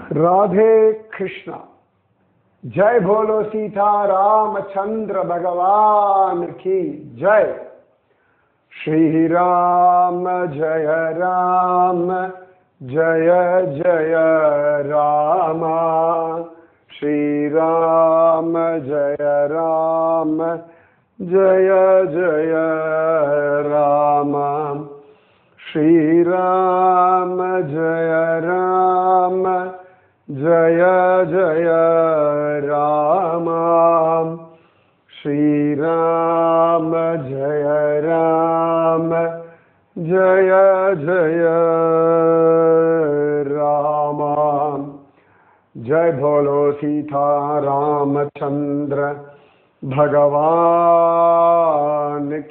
राधे कृष्णा। जय बोलो सीता रामचंद्र भगवान की जय। श्री राम जय राम जय जय राम। श्री राम जय राम जय जय राम। श्री राम जय राम जय जय राम। श्री राम जय राम जय जय राम। जय बोलो सीता रामचंद्र भगवान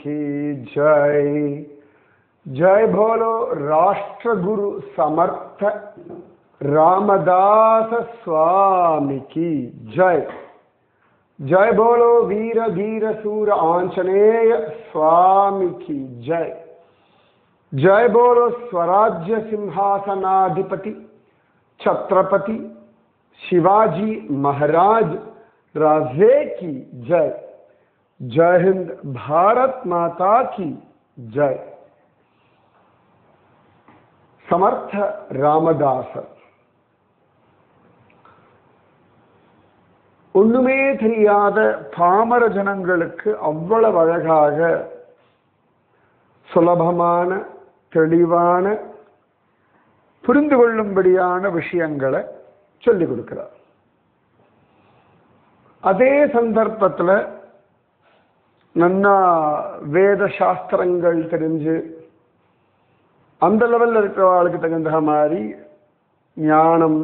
की जय। जय बोलो राष्ट्रगुरु समर्थ रामदास स्वामी की जय। जय बोलो वीर धीर सूर आंजनेय स्वामी की जय। जय बोलो स्वराज्य सिंहासनाधिपति छत्रपति शिवाजी महाराज राजे की जय। जय हिंद, भारत माता की जय। समर्थ रामदासर ஒண்ணுமே தெரியாத பாமர ஜனங்களுக்கு அவ்வளவு அழகாக சுலபமான தெளிவான புரிந்து கொள்ளும்படியான விஷயங்களை சொல்லிக் கொடுக்கிறார். அதே சந்தர்ப்பத்தில் நன்னா வேத சாஸ்திரங்கள் தெரிஞ்சு அந்த லெவலில் இருக்கிறவர்களுக்கு தகுந்த மாதிரி ஞானம்,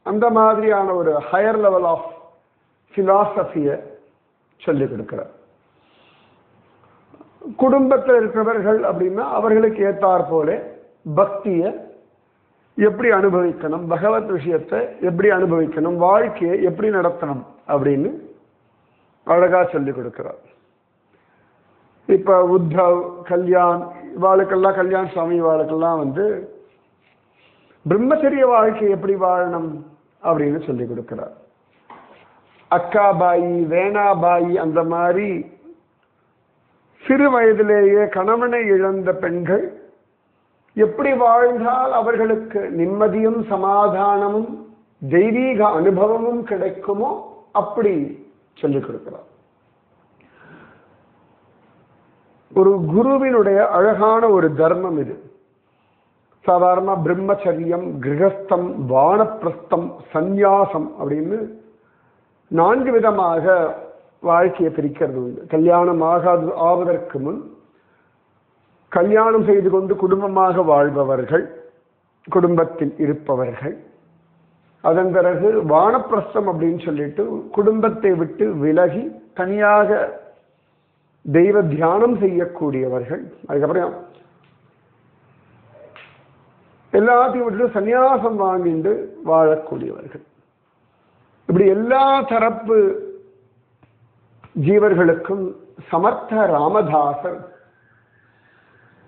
அந்த மாதிரியான ஒரு ஹையர் லெவல் ஆஃப் பிலாசபியை சொல்லிக் கொடுக்கிறார். குடும்பத்தில் இருக்கிறவர்கள் அப்படின்னா அவர்களுக்கு ஏற்றாற் போல பக்தியை எப்படி அனுபவிக்கணும், பகவத் விஷயத்தை எப்படி அனுபவிக்கணும், வாழ்க்கையை எப்படி நடத்தணும் அப்படின்னு அழகா சொல்லிக் கொடுக்கிறார். இப்ப உத்தவ், கல்யாண், இவாளுக்கெல்லாம் கல்யாண் சுவாமி இவாளுக்கெல்லாம் பிரம்மச்சரிய வாழ்க்கை எப்படி வாழணும் அப்படின்னு சொல்லிக் கொடுக்கிறார். அக்காபாயி, வேணாபாயி அந்த மாதிரி சிறு வயதிலேயே கணவனை இழந்த பெண்கள் எப்படி வாழ்ந்தால் அவர்களுக்கு நிம்மதியும் சமாதானமும் தெய்வீக அனுபவமும் கிடைக்குமோ அப்படி சொல்லிக் கொடுக்கிறார். ஒரு குருவினுடைய அழகான ஒரு தர்மம் இது. சாதாரண பிரம்மச்சரியம், கிரகஸ்தம், வானப்பிரஸ்தம், சந்நியாசம் அப்படின்னு 4 விதமாக வாழ்க்கையை பிரிக்கிறது உண்டு. கல்யாணம் ஆவதற்கு முன் கல்யாணம் செய்து கொண்டு குடும்பமாக வாழ்பவர்கள், குடும்பத்தில் இருப்பவர்கள். அதன் பிறகு வானப்பிரஸ்தம் அப்படின்னு சொல்லிட்டு குடும்பத்தை விட்டு விலகி தனியாக தெய்வ தியானம் செய்யக்கூடியவர்கள். அதுக்கப்புறம் எல்லாத்தையும் விட்டு சந்நியாசம் வாங்கிட்டு வாழக்கூடியவர்கள். இப்படி எல்லா தரப்பு ஜீவர்களுக்கும் சமர்த்த ராமதாசர்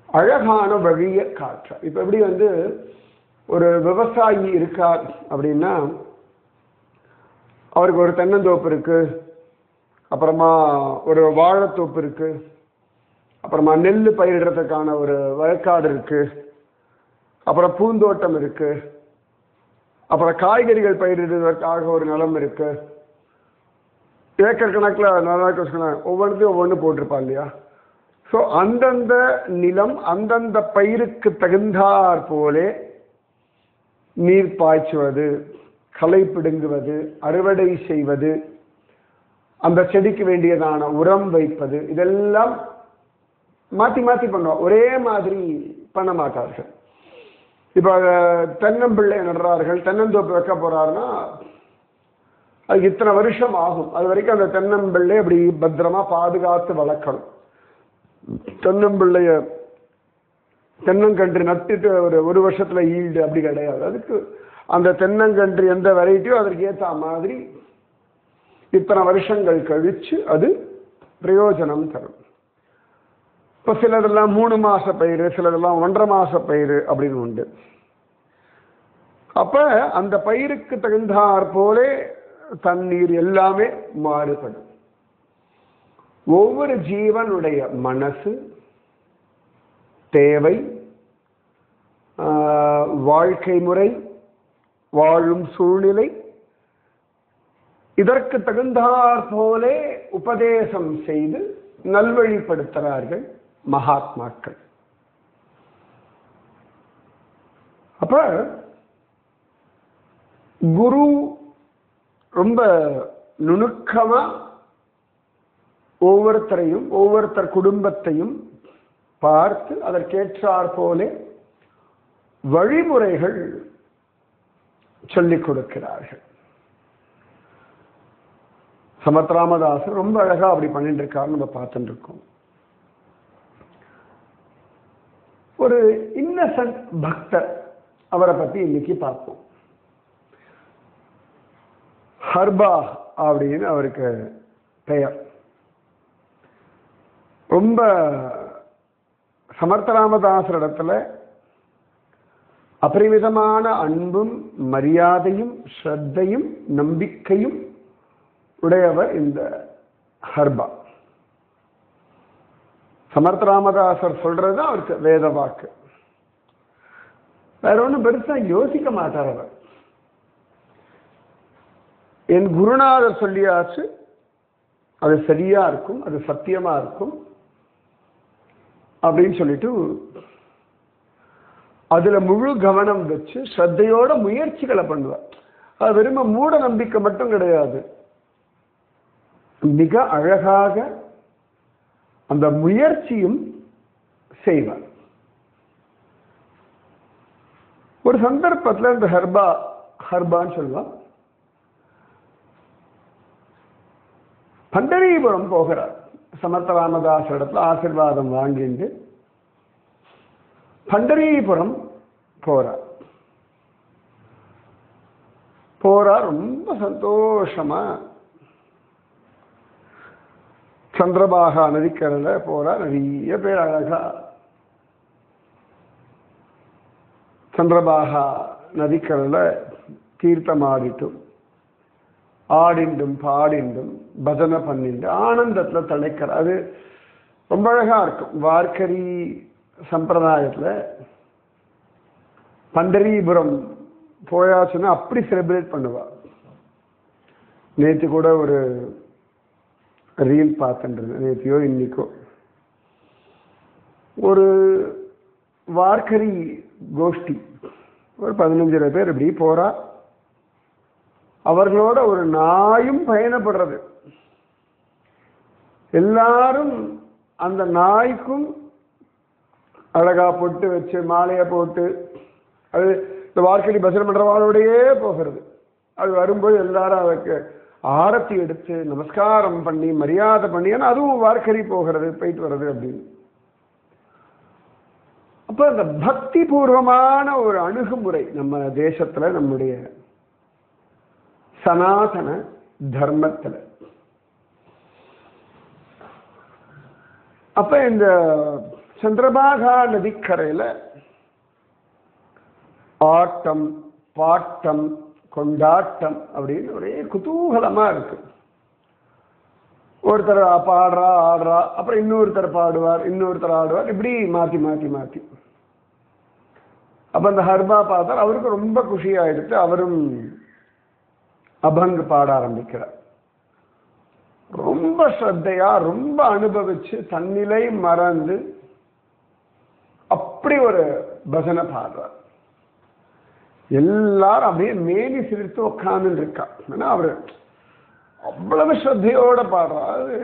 அழகான வழியை காற்றார். இப்ப எப்படி ஒரு விவசாயி இருக்கார் அப்படின்னா அவருக்கு ஒரு தென்னந்தோப்பு இருக்கு, அப்புறமா ஒரு வாழைத்தோப்பு இருக்கு, அப்புறமா நெல் பயிரிடுறதுக்கான ஒரு வயக்காடு இருக்கு, அப்புறம் பூந்தோட்டம் இருக்கு, அப்புறம் காய்கறிகள் பயிரிடுவதற்காக ஒரு நிலம் இருக்கு, ஏக்கர் கணக்கில் ஒவ்வொன்றுத்தையும் ஒவ்வொன்று போட்டிருப்பா இல்லையா. ஸோ அந்தந்த நிலம் அந்தந்த பயிருக்கு தகுந்தாற் போலே நீர் பாய்ச்சுவது, களை பிடுங்குவது, அறுவடை செய்வது, அந்த செடிக்கு வேண்டியதான உரம் வைப்பது, இதெல்லாம் மாற்றி மாற்றி பண்ணுவோம். ஒரே மாதிரி பண்ண மாட்டார்கள். இப்போ தென்னம்பிள்ளை நடுறார்கள், தென்னந்தோப்பு வைக்க போறாருன்னா அதுக்கு இத்தனை வருஷம் ஆகும். அது வரைக்கும் அந்த தென்னம்பிள்ளை அப்படி பத்திரமா பாதுகாத்து வளர்க்கணும். தென்னம்பிள்ளைய தென்னங்கன்று நட்டுட்டு ஒரு வருஷத்துல ஈல்டு அப்படி கிடையாது. அதுக்கு அந்த தென்னங்கன்று எந்த வெரைட்டியோ அதற்கு ஏற்ற மாதிரி இத்தனை வருஷங்கள் கழிச்சு அது பிரயோஜனம் தரும். இப்போ சிலதெல்லாம் 3 மாச பயிர், சிலதெல்லாம் 1.5 மாச பயிர் அப்படின்னு உண்டு. அப்ப அந்த பயிருக்கு தகுந்தாற் போலே தண்ணீர் எல்லாமே மாறுபடும். ஒவ்வொரு ஜீவனுடைய மனசு, தேவை, வாழ்க்கை முறை, வாழும் சூழ்நிலை, இதற்கு தகுந்தாற் போலே உபதேசம் செய்து நல்வழிப்படுத்துகிறார்கள் மகாத்மாக்கள். அப்ப குரு ரொம்ப நுணுக்கமா ஒவ்வொருத்தரையும் ஒவ்வொருத்தர் குடும்பத்தையும் பார்த்து அதற்கேற்றாற் போலே வழிமுறைகள் சொல்லிக் கொடுக்கிறார்கள். சமத் ராமதாசர் ரொம்ப அழகா அப்படி பண்ணிட்டு இருக்காரு, நம்ம பார்த்துட்டு இருக்கோம். ஒரு இன்னசென்ட் பக்தர், அவரை பத்தி இன்னைக்கு பார்ப்போம். ஹர்பா அப்படின்னு அவருக்கு பெயர். ரொம்ப சமர்த்த ராமதாசர் இடத்துல அபரிமிதமான அன்பும் மரியாதையும் ஸ்ரத்தையும் நம்பிக்கையும் உடையவர் இந்த ஹர்பா. சமர்த்த ராமதாசர் சொல்றது அவருக்கு வேத வாக்கு. வேற ஒன்றும் பெருசா யோசிக்க மாட்டார் அவர். என் குருநாதர் சொல்லியாச்சு, அது சரியா இருக்கும், அது சத்தியமா இருக்கும் அப்படின்னு சொல்லிட்டு அதுல முழு கவனம் வச்சு ஸ்ரத்தையோட முயற்சிகளை பண்ணுவார். அது வெறும மூட நம்பிக்கை மட்டும் கிடையாது, மிக அழகாக அந்த முயற்சியும் செய்வார். ஒரு சந்தர்ப்பத்தில் இந்த ஹர்பான்னு சொல்லுவான், பண்டரிபுரம் போகிறார். சமர்த்த ராமதாஸ் இடத்துல ஆசீர்வாதம் வாங்கிட்டு பண்டரிபுரம் போறார். ரொம்ப சந்தோஷமா சந்திரபாகா நதிக்கரையில போறார். நிறைய பேர் அழகா சந்திரபாகா நதிக்கரையில தீர்த்தமாடிட்டும் ஆடிண்டும் பாடிண்டும் பஜனை பண்ணிட்டு ஆனந்தத்துல தலைக்கிற, அது ரொம்ப அழகா இருக்கும். வார்க்கரி சம்பிரதாயத்துல பண்டரிபுரம் போயாச்சுன்னா அப்படி செலிப்ரேட் பண்ணுவா. நேற்று கூட ஒரு ரீல் பார்த்துட்டு, நேற்றையோ இன்னைக்கோ, ஒரு வார்க்கரி கோஷ்டி ஒரு 15 பேர் இப்படி போறா. அவர்களோட ஒரு நாயும் பயணப்படுறது. எல்லாரும் அந்த நாய்க்கும் அழகா பொட்டு வச்சு மாலையை போட்டு, அது இந்த வார்க்கடி பஜனை பண்றவாளோடையே போகிறது. அது வரும்போது எல்லாரும் அதுக்கு ஆரத்தி எடுத்து நமஸ்காரம் பண்ணி மரியாதை பண்ணி, ஏன்னா அதுவும் வார்க்கடி போகிறது, போயிட்டு வர்றது அப்படின்னு. அப்ப அந்த பக்தி பூர்வமான ஒரு அணுகுமுறை நம்ம தேசத்துல, நம்முடைய சனாதன தர்மத்துல. அப்ப இந்த சந்திரபாகா நதிக்கரையில ஆட்டம் பாட்டம் கொண்டாட்டம் அப்படின்னு ஒரே குதூகலமா இருக்கு. ஒருத்தர் பாடுறா ஆடுறா, அப்புறம் இன்னொருத்தர் பாடுவார், இன்னொருத்தர் ஆடுவார், இப்படி மாத்தி மாத்தி மாத்தி. அப்ப அந்த ஹர்பா பார்த்தார், அவருக்கு ரொம்ப குஷி ஆயிடுச்சு. அவரும் அபங்கு பாட ஆரம்பிக்கிறார். ரொம்ப ஸ்ரத்தையா ரொம்ப அனுபவிச்சு தன்னிலை மறந்து அப்படி ஒரு பஜனை பாடுறார். எல்லாரும் அப்படியே மேனி சிரித்து உட்கார்ந்து இருக்கா. ஏன்னா அவரு அவ்வளவு ஸ்ரத்தையோட பாடுறாரு.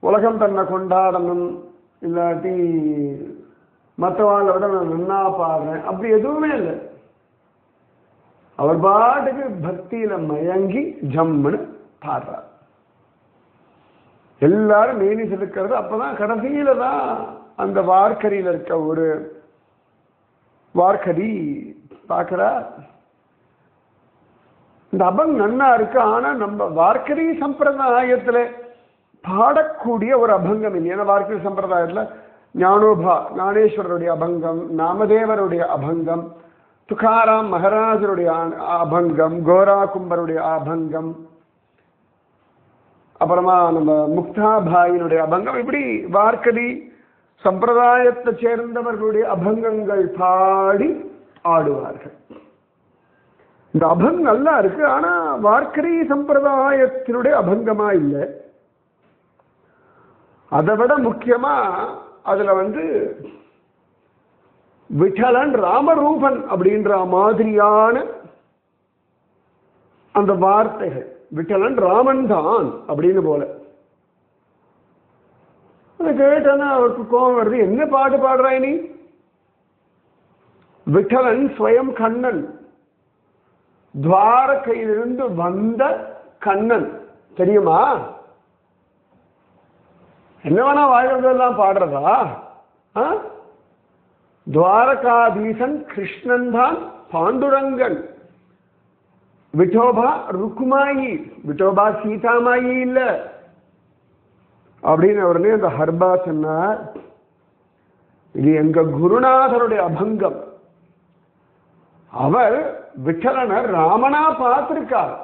உலகம் தன்னை கொண்டாடணும், இல்லாட்டி மற்றவாளை விட நான் நன்னா பாடுறேன் அப்படி எதுவுமே இல்லை. அவர் பாட்டுக்கு பக்தியில மயங்கி ஜம்முன்னு பாடுறார். எல்லாரும் மேனி சிரிக்கிறது. அப்பதான் கடைசியில தான் அந்த வார்க்கரியில இருக்க ஒரு வார்க்கரி பார்க்கிறா, இந்த அபங் நன்னா இருக்கு, ஆனா நம்ம வார்க்கரி சம்பிரதாயத்துல பாடக்கூடிய ஒரு அபங்கம் இல்லை. ஏன்னா வார்க்கரி சம்பிரதாயத்துல ஞானேஸ்வரருடைய அபங்கம், நாமதேவருடைய அபங்கம், துகாராம் மகாராஜருடைய அபங்கம், கோரா கும்பருடைய அபங்கம், அப்புறமா நம்ம முக்தாபாயினுடைய அபங்கம், இப்படி வார்க்கடி சம்பிரதாயத்தை சேர்ந்தவர்களுடைய அபங்கங்கள் பாடி ஆடுவார்கள். இந்த அபங்கம் நல்லா இருக்கு, ஆனா வார்க்கரி சம்பிரதாயத்தினுடைய அபங்கமா இல்லை. அதை விட முக்கியமா அதுல விட்டலன் ராமரூபன் அப்படின்ற மாதிரியான அந்த வார்த்தைகள், விட்டலன் ராமன் தான் அப்படின்னு போல. அதை கேட்டனா அவருக்கு கோபம் வருது, என்ன பாட்டு பாடுறாய் நீ? விட்டலன் ஸ்வயம் கண்ணன், துவாரகையிலிருந்து வந்த கண்ணன் தெரியுமா? என்ன வேணா வாழ்றதெல்லாம் பாடுறதா? துவாரகாதீசன் கிருஷ்ணன் தான் பாண்டுரங்கன், விட்டோபா ருக்குமாயி, விட்டோபா சீதாமாயி இல்ல அப்படின்னு உடனே அந்த ஹர்பா சொன்னார், இது எங்க குருநாதருடைய அபங்கம். அவர் விட்டலனர் ராமனா பார்த்திருக்கார்.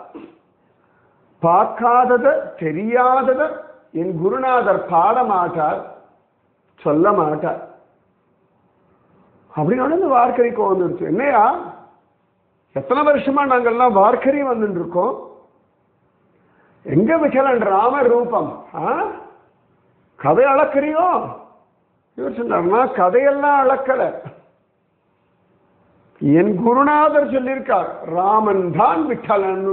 பார்க்காதத தெரியாதத என் குருநாதர் பாட மாட்டார், சொல்ல மாட்டார் அப்படின்னு வார்க்கரி வந்துருச்சு. என்னையா எத்தனை வருஷமா நாங்கள்லாம் வார்க்கரி வந்துட்டு இருக்கோம், எங்க விட்டலன் ராம ரூபம், கதை அளக்கிறியோ? இவர் சொன்னார்னா கதையெல்லாம் அளக்கல, என் குருநாதர் சொல்லியிருக்கார் ராமன் தான் விட்டலன்,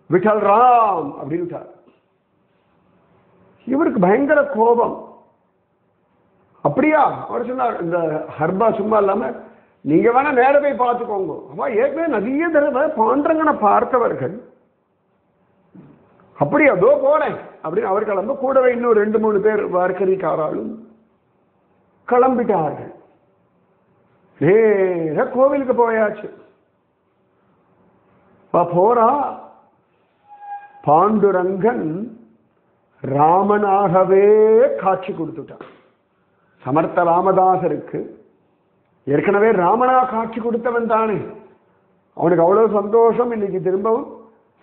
விட்டல் ராம் அப்படின்ட்டார். இவருக்கு பயங்கர கோபம். அப்படியா? அவர் சொன்னார், இந்த ஹர்பா சும்மா இல்லாம நீங்க வேணா நேர போய் பார்த்துக்கோங்க. அவ ஏற்கனவே நிறைய தடவை பாண்டரங்கனை பார்த்தவர்கள். அப்படி அதோ போனேன் அப்படின்னு அவர் கிளம்ப, கூடவே இன்னும் 2-3 பேர் வார்க்கரிக்காராலும் கிளம்பிட்டார்கள். நேர கோவிலுக்கு போயாச்சு. போறா, பாண்டுரங்கன் ராமனாகவே காட்சி கொடுத்துட்டான். சமர்த்த ராமதாசருக்கு ஏற்கனவே ராமனா காட்சி கொடுத்தவன் தானே, அவனுக்கு அவ்வளவு சந்தோஷம். இன்னைக்கு திரும்பவும்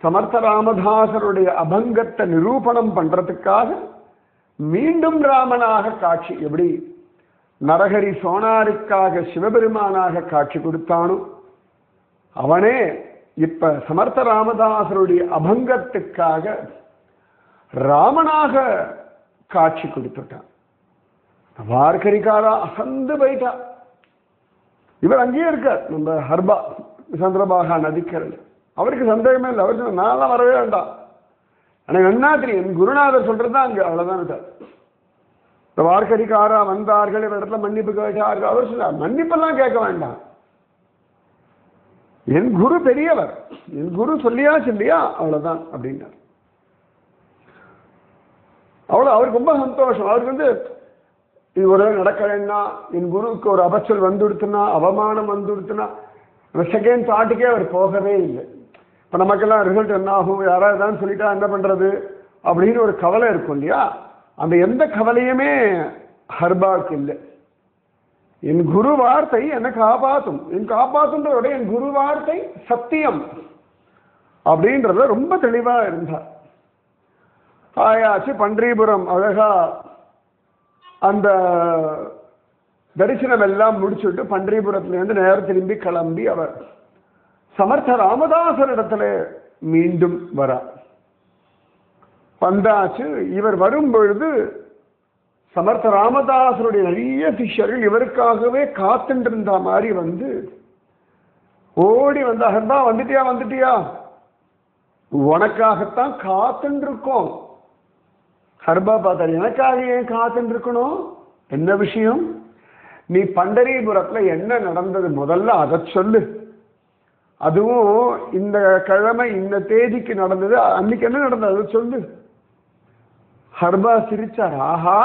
சமர்த்த ராமதாசருடைய அபங்கத்தை நிரூபணம் பண்றதுக்காக மீண்டும் ராமனாக காட்சி, எப்படி நரஹரி சோனாருக்காக சிவபெருமானாக காட்சி கொடுத்தானோ அவனே இப்ப சமர்த்த ராமதாசருடைய அபங்கத்துக்காக ராமனாக காட்சி கொடுத்துட்டான். வார்க்கரிக்காரா அசந்து போயிட்டா. இவர் அங்கேயே இருக்கார், நம்ம ஹர்பா சந்திரபாகா நதிக்கரையில். அவருக்கு சந்தேகமே இல்லை. அவர் சொன்ன நான்லாம் வரவே வேண்டாம், எனக்கு என்ன தெரியும், என் குருநாதர் சொல்றதுதான் அங்க, அவ்வளவுதான் விட்டார். இந்த வார்க்கரிக்காரா வந்தார்கள், இவர் இடத்துல மன்னிப்பு கேட்டார்கள். அவர் சொன்னார் மன்னிப்பெல்லாம் கேட்க வேண்டாம், என் குரு பெரியவர், என் குரு சொல்லியா அவ்வளவுதான் அப்படின்னார். அவ்வளவு அவருக்கு ரொம்ப சந்தோஷம். அவருக்கு இது ஒரு நடக்கலைன்னா, என் குருவுக்கு ஒரு அபச்சல் வந்துடுத்துனா, அவமானம் வந்துடுத்துனா செகண்ட் தாட்டுக்கே அவர் போகவே இல்லை. இப்போ நமக்கெல்லாம் ரிசல்ட் என்ன ஆகும், யாராவது தான் சொல்லிட்டா என்ன பண்றது அப்படின்னு ஒரு கவலை இருக்கும் இல்லையா, அந்த எந்த கவலையுமே ஹர்பாவுக்கு இல்லை. என் குரு வார்த்தை என்னை காப்பாற்றும், காப்பாற்றுன்றதோட என் குரு வார்த்தை சத்தியம் அப்படின்றத ரொம்ப தெளிவா இருந்தார். ஆயாச்சு பன்றிபுரம் அழகா அந்த தரிசனம் எல்லாம் முடிச்சுட்டு பன்றிபுரத்திலிருந்து நேரம் திரும்பி கிளம்பி அவர் சமர்த்த ராமதாசர் இடத்துல மீண்டும் வர வந்தாச்சு. இவர் வரும் பொழுது சமர்த்த ராமதாசருடைய நிறைய சிஷ்யர்கள் இவருக்காகவே காத்துட்டு இருந்த மாதிரி ஓடி வந்தாகத்தான், வந்துட்டியா உனக்காகத்தான் காத்துட்டு இருக்கோம். ஹர்பா பார்த்தார், எனக்காக ஏன் காத்துட்டு இருக்கணும், என்ன விஷயம், நீ பண்டரிபுரத்துல என்ன நடந்தது முதல்ல அதை சொல்லு, அதுவும் இந்த கிழமை இந்த தேதிக்கு நடந்தது, அன்னைக்கு என்ன நடந்தது அதை சொல்லு. ஹர்பா சிரிச்சார், ஆஹா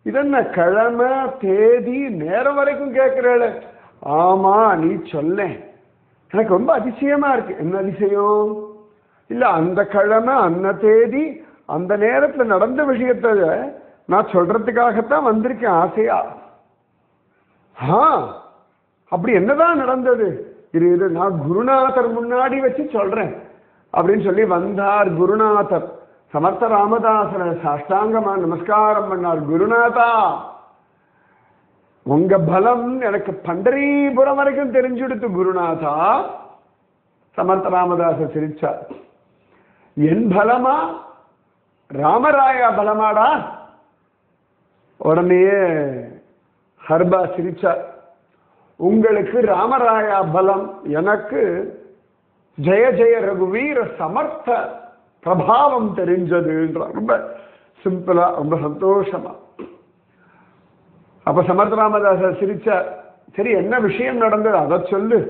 இதென்ன கிழமை தேதி நேரம் வரைக்கும் கேட்கிறேள், ஆமா நீ சொல்ல, எனக்கு ரொம்ப அதிசயமா இருக்கு. என்ன அதிசயம்? இல்ல அந்த கிழமை அந்த தேதி அந்த நேரத்துல நடந்த விஷயத்த நான் சொல்றதுக்காகத்தான் வந்திருக்கேன் ஆசையா. அப்படி என்னதான் நடந்தது? இது நான் குருநாதர் முன்னாடி வச்சு சொல்றேன் அப்படின்னு சொல்லி வந்தார் குருநாதர். சமர்த்த ராமதாசரை சாஷ்டாங்கமா நமஸ்காரம் பண்ணார். குருநாதா, உங்க பலம் எனக்கு பண்டரீபுரம் வரைக்கும் தெரிஞ்சுடுத்து குருநாதா. சமர்த்த ராமதாசர் சிரிச்சார். என் பலமா ராமராயா பலமாடா? உடனே ஹர்பா சிரிச்சார். உங்களுக்கு ராமராயா பலம், எனக்கு ஜெய ஜெய ரகுவீர சமர்த்த பிரபாவம் தெரிஞ்சதுன்றார். ரொம்ப சிம்பிளா, ரொம்ப சந்தோஷமா. அப்ப சமர்த்த ராமதாசர் சிரிச்சார். சரி, என்ன விஷயம் நடந்தது அதை சொல்லு.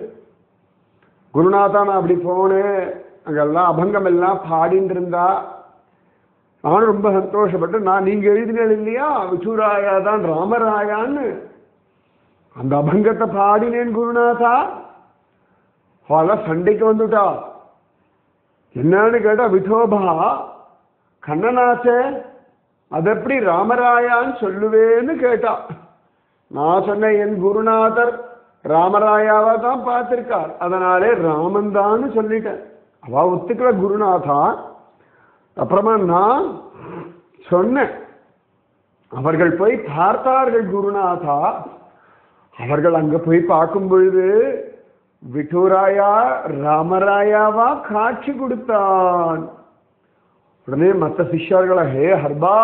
குருநாதா, நான் அப்படி போனேன், அங்கெல்லாம் அபங்கம் எல்லாம் பாடிட்டு இருந்தா, நானும் ரொம்ப சந்தோஷப்பட்டு, நான் நீங்க எழுதினது இல்லையா விசூராயா தான் ராமராயான்னு, அந்த அபங்கத்தை பாடினேன் குருநாதா. சண்டைக்கு வந்துட்டா. என்னன்னு கேட்டா, விதோபா கண்ணனாச்சே, அது எப்படி ராமராயான்னு சொல்லுவேன்னு கேட்டா. நான் சொன்னேன், என் குருநாதர் ராமராயாவை தான் பார்த்திருக்கார், அதனாலே ராமன் தான் சொல்லிட்டேன். அவ ஒத்துக்கல குருநாதா. அப்புறமா நான் சொன்னேன், அவர்கள் போய் பார்த்தார்கள் குருநாதா. அவர்கள் அங்க போய் பார்க்கும் பொழுது விட்டூராயா ராமராயாவா காட்சி கொடுத்தான். உடனே மற்ற சிஷ்யர்களை, ஹே ஹர்பா,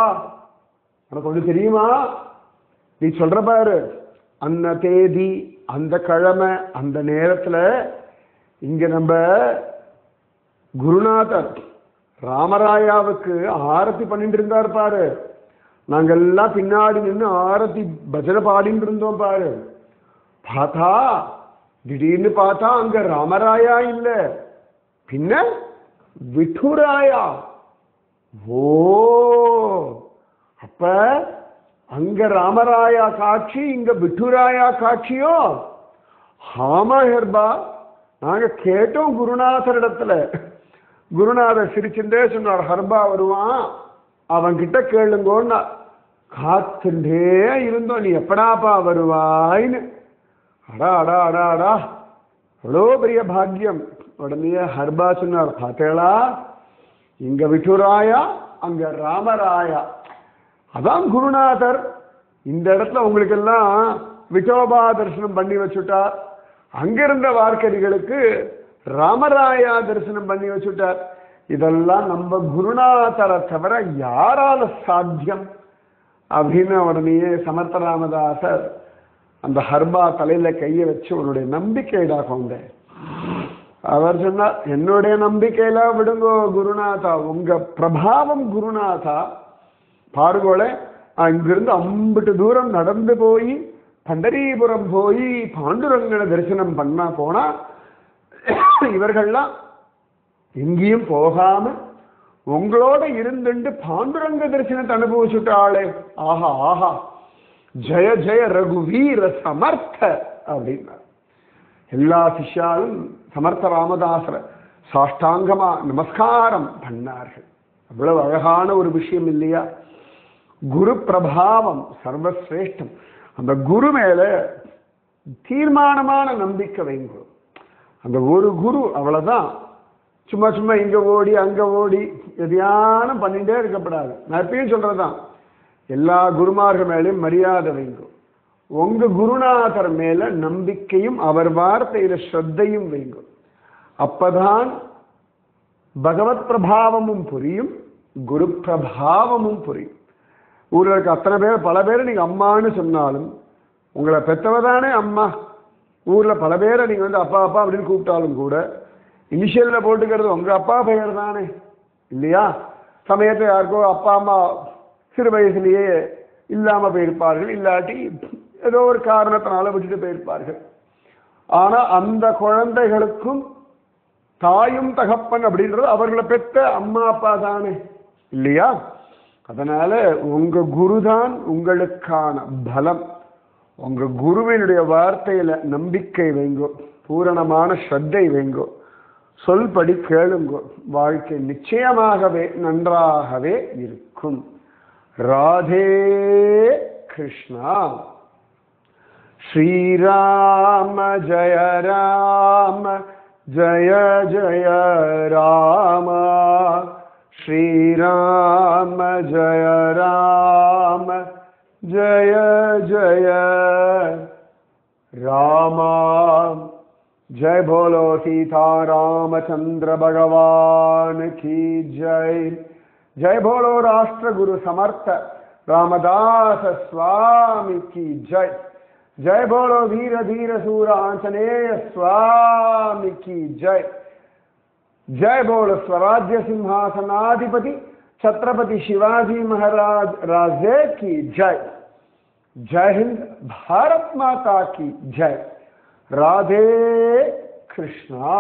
உனக்கு ஒண்ணு தெரியுமா? நீ சொல்ற பாரு, அந்த தேதி, அந்த கிழமை, அந்த நேரத்துல இங்க நம்ம குருநாதர் ராமராயாவுக்கு ஆரத்தி பண்ணிட்டு இருந்தார் பாரு. நாங்கெல்லாம் பின்னாடி நின்று ஆரத்தி பஜனை பாடிட்டு இருந்தோம் பாரு. பார்த்தா திடீர்னு பார்த்தா அங்க ராமராயா இல்ல, பின்ன விட்டுராயா. ஓ, அப்ப அங்க ராமராயா காட்சி, இங்க விட்டுராயா காட்சியோ? ஆமா ஹெர்பா, நாங்க கேட்டோம் குருநாதர் இடத்துல. குருநாதர் சிரிச்சுட்டே சொன்னார், ஹர்பா வருவான், அவன் கிட்ட கேளுங்கோன்னா. காத்துட்டே இருந்தோம், நீ எப்படாப்பா வருவாயின்னு. அடா அடா அடா அடா, எவ்வளோ பெரிய பாக்கியம். உடனே ஹர்பா சொன்னார், பார்த்தேளா, இங்க விட்டுராயா, அங்க ராமராயா. அதான் குருநாதர் இந்த இடத்துல உங்களுக்கு எல்லாம் விட்டோபா தரிசனம் பண்ணி வச்சுட்டார். அங்கிருந்த வார்க்கடிகளுக்கு ராமராயா தரிசனம் பண்ணி வச்சுட்டார். இதெல்லாம் நம்ம குருநாதரை தவிர யாரால சாத்தியம் அப்படின்னு உடனே சமர்த்த ராமதாசர் அந்த ஹர்பா தலையில கையை வச்சு, உன்னுடைய நம்பிக்கைடா கொண்ட. அவர் சொன்னார், என்னுடைய நம்பிக்கையில விடுங்கோ குருநாதா, உங்க பிரபாவம் குருநாதா. பாருகோளே, இங்கிருந்து அம்பிட்டு தூரம் நடந்து போய் பண்டரீபுரம் போய் பாண்டுரங்கனை தரிசனம் பண்ணா போனா, இவர்கள்லாம் எங்கேயும் போகாம உங்களோட இருந்துட்டு பாண்டுரங்க தரிசனத்தை அனுபவிச்சுட்டாளே. ஆஹா ஆஹா, ஜெய ஜெய ரகுவீர சமர்த்த அப்படின்னா. எல்லா சிஷ்யாலும் சமர்த்த ராமதாசர சாஷ்டாங்கமா நமஸ்காரம் பண்ணார்கள். அவ்வளவு அழகான ஒரு விஷயம் இல்லையா? குரு பிரபாவம் சர்வசிரேஷ்டம். அந்த குரு மேல தீர்மானமான நம்பிக்கை வைங்க. அந்த ஒரு குரு அவ்வளவுதான். சும்மா சும்மா இங்க ஓடி அங்க ஓடி தியானம் பண்ணிட்டே இருக்கப்படாது. நான் எப்பயும் சொல்றதுதான், எல்லா குருமார்கள் மேலேயும் மரியாதை வைங்க. உங்க குருநாதர் மேல நம்பிக்கையும் அவர் வார்த்தையில ஸ்ரத்தையும் வைங்க. அப்பதான் பகவத் பிரபாவமும் புரியும், குரு பிரபாவமும் புரியும். ஊரில் இருக்க அத்தனை பேர், பல பேர் நீங்க அம்மான்னு சொன்னாலும், உங்களை பெற்றவதானே அம்மா. ஊர்ல பல பேரை நீங்க அப்பா அப்பா அப்படின்னு கூப்பிட்டாலும் கூட இனிஷியல்ல போட்டுக்கிறது உங்க அப்பா பெயர் தானே இல்லையா? சமயத்தை யாருக்கோ அப்பா அம்மா சிறு வயசுலேயே இல்லாம போயிருப்பார்கள், இல்லாட்டி ஏதோ ஒரு காரணத்தினால விட்டுட்டு போயிருப்பார்கள். ஆனா அந்த குழந்தைகளுக்கும் தாயும் தகப்பன் அப்படின்றது அவர்களை பெற்ற அம்மா அப்பா தானே இல்லையா? அதனால உங்க குருதான் உங்களுக்கான பலம். உங்க குருவினுடைய வார்த்தையில நம்பிக்கை வைங்கோ, பூரணமான ஸ்ரத்தை வைங்கோ, சொல்படி கேளுங்கோ. வாழ்க்கை நிச்சயமாகவே நன்றாகவே இருக்கும். ராதே கிருஷ்ணா. श्रीराम जय राम जय जय राम श्रीराम जय राम जय जय राम। जय बोलो सीता रामचंद्र भगवान की जय। जय बोलो राष्ट्र गुरु समर्थ रामदास स्वामी की जय। जय बोलो वीर धीर सूर आंजनेय स्वामी की जय। जय बोलो स्वराज्य सिंहासनाधिपति छत्रपति शिवाजी महाराज राजे की जय। जय हिंद, भारत माता की जय। राधे कृष्णा।